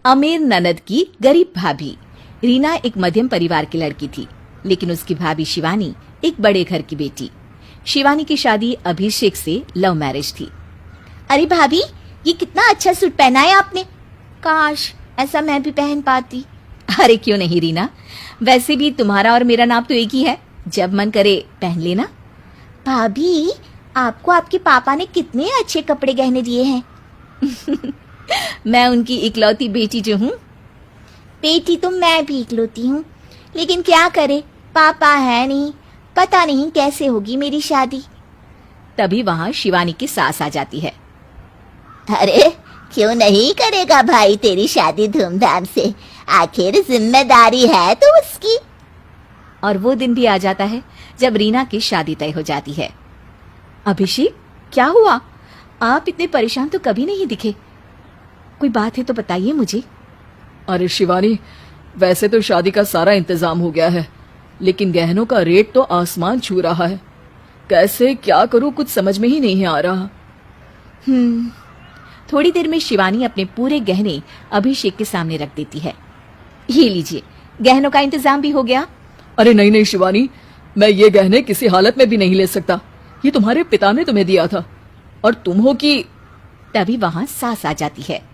अमीर ननद की गरीब भाभी। रीना एक मध्यम परिवार की लड़की थी, लेकिन उसकी भाभी शिवानी एक बड़े घर की बेटी। शिवानी की शादी अभिषेक से लव मैरिज थी। अरे भाभी, ये कितना अच्छा सूट पहना है आपने। काश ऐसा मैं भी पहन पाती। अरे क्यों नहीं रीना, वैसे भी तुम्हारा और मेरा नाप तो एक ही है, जब मन करे पहन लेना। भाभी, आपको आपके पापा ने कितने अच्छे कपड़े गहने दिए हैं। मैं उनकी इकलौती बेटी जो हूँ। बेटी तो मैं भी इकलौती हूँ, लेकिन क्या करे, पापा है नहीं। पता नहीं कैसे होगी मेरी शादी। तभी वहाँ शिवानी की सास आ जाती है। अरे क्यों नहीं करेगा भाई तेरी शादी धूमधाम से, आखिर जिम्मेदारी है तो उसकी। और वो दिन भी आ जाता है जब रीना की शादी तय हो जाती है। अभिषेक, क्या हुआ? आप इतने परेशान तो कभी नहीं दिखे। कोई बात है तो बताइए मुझे। अरे शिवानी, वैसे तो शादी का सारा इंतजाम हो गया है, लेकिन गहनों का रेट तो आसमान छू रहा है। कैसे क्या करूं, कुछ समझ में ही नहीं आ रहा। थोड़ी देर में शिवानी अपने पूरे गहने अभिषेक के सामने रख देती है। ये लीजिए, गहनों का इंतजाम भी हो गया। अरे नहीं नहीं शिवानी, मैं ये गहने किसी हालत में भी नहीं ले सकता। ये तुम्हारे पिता ने तुम्हें दिया था, और तुम हो कि। तभी वहाँ सास आ जाती है।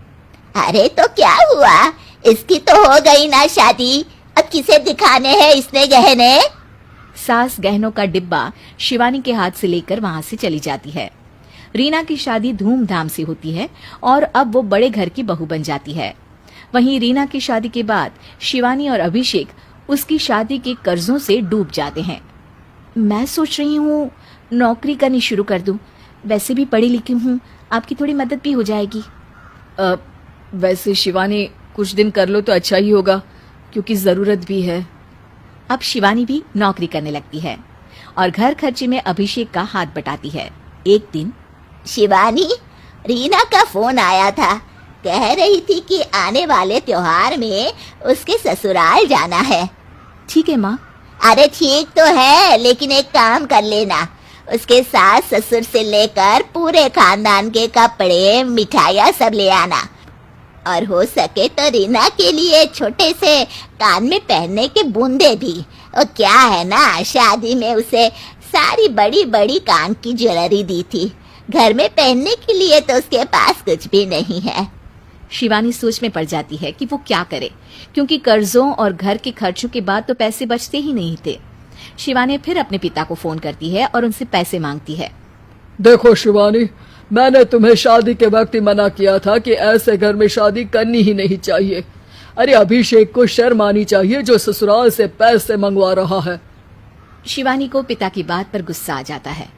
अरे तो क्या हुआ, इसकी तो हो गई ना शादी, अब किसे दिखाने हैं इसने गहने। सास गहनों का डिब्बा शिवानी के हाथ से लेकर वहाँ से चली जाती है। रीना की शादी धूमधाम से होती है और अब वो बड़े घर की बहू बन जाती है। वहीं रीना की शादी के बाद शिवानी और अभिषेक उसकी शादी के कर्जों से डूब जाते हैं। मैं सोच रही हूँ नौकरी करनी शुरू कर दूं। वैसे भी पढ़ी लिखी हूँ, आपकी थोड़ी मदद भी हो जाएगी। वैसे शिवानी, कुछ दिन कर लो तो अच्छा ही होगा, क्योंकि जरूरत भी है। अब शिवानी भी नौकरी करने लगती है और घर खर्चे में अभिषेक का हाथ बटाती है। एक दिन शिवानी, रीना का फोन आया था, कह रही थी कि आने वाले त्योहार में उसके ससुराल जाना है। ठीक है माँ। अरे ठीक तो है, लेकिन एक काम कर लेना, उसके सास ससुर से लेकर पूरे खानदान के कपड़े मिठाइयाँ सब ले आना, और हो सके तो रीना के लिए छोटे से कान में पहनने के बूंदे भी। और क्या है ना, शादी में उसे सारी बड़ी बड़ी कान की ज्वेलरी दी थी, घर में पहनने के लिए तो उसके पास कुछ भी नहीं है। शिवानी सोच में पड़ जाती है कि वो क्या करे, क्योंकि कर्जों और घर के खर्चों के बाद तो पैसे बचते ही नहीं थे। शिवानी फिर अपने पिता को फोन करती है और उनसे पैसे मांगती है। देखो शिवानी, मैंने तुम्हें शादी के वक्त ही मना किया था कि ऐसे घर में शादी करनी ही नहीं चाहिए। अरे अभिषेक को शर्म आनी चाहिए जो ससुराल से पैसे मंगवा रहा है। शिवानी को पिता की बात पर गुस्सा आ जाता है।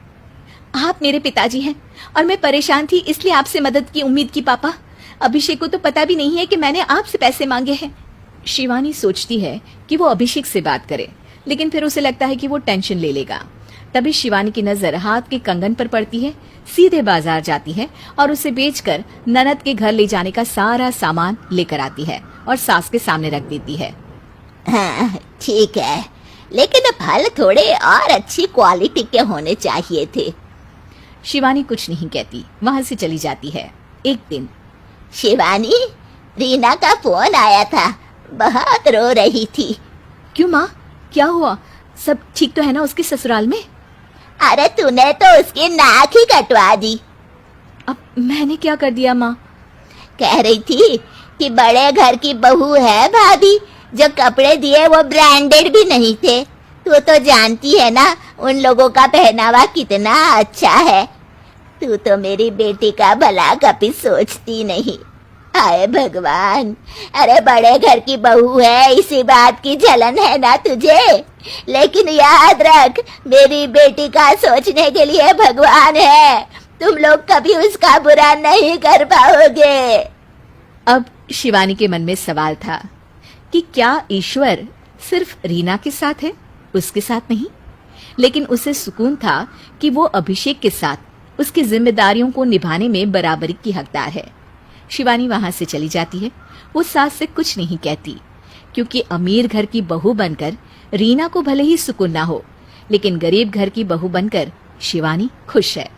आप मेरे पिताजी हैं और मैं परेशान थी, इसलिए आपसे मदद की उम्मीद की। पापा, अभिषेक को तो पता भी नहीं है कि मैंने आपसे पैसे मांगे हैं। शिवानी सोचती है कि वो अभिषेक से बात करे, लेकिन फिर उसे लगता है कि वो टेंशन ले लेगा। तभी शिवानी की नजर हाथ के कंगन पर पड़ती है। सीधे बाजार जाती है और उसे बेचकर ननद के घर ले जाने का सारा सामान लेकर आती है और सास के सामने रख देती है। हाँ ठीक है, लेकिन फल थोड़े और अच्छी क्वालिटी के होने चाहिए थे। शिवानी कुछ नहीं कहती, वहां से चली जाती है। एक दिन शिवानी, रीना का फोन आया था, बहुत रो रही थी। क्यों माँ, क्या हुआ? सब ठीक तो है ना उसके ससुराल में? अरे तूने तो उसकी नाक ही कटवा दी। अब मैंने क्या कर दिया माँ? कह रही थी कि बड़े घर की बहू है भाभी, जो कपड़े दिए वो ब्रांडेड भी नहीं थे। तू तो जानती है ना उन लोगों का पहनावा कितना अच्छा है। तू तो मेरी बेटी का भला कभी सोचती नहीं। हाय भगवान, अरे बड़े घर की बहू है, इसी बात की जलन है ना तुझे, लेकिन याद रख, मेरी बेटी का सोचने के लिए भगवान है। तुम लोग कभी उसका बुरा नहीं कर पाओगे। अब शिवानी के मन में सवाल था कि क्या ईश्वर सिर्फ रीना के साथ है, उसके साथ नहीं? लेकिन उसे सुकून था कि वो अभिषेक के साथ उसकी जिम्मेदारियों को निभाने में बराबरी की हकदार है। शिवानी वहां से चली जाती है। वो सास से कुछ नहीं कहती, क्योंकि अमीर घर की बहू बनकर रीना को भले ही सुकून ना हो, लेकिन गरीब घर की बहू बनकर शिवानी खुश है,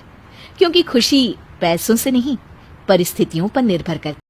क्योंकि खुशी पैसों से नहीं परिस्थितियों पर निर्भर करती है।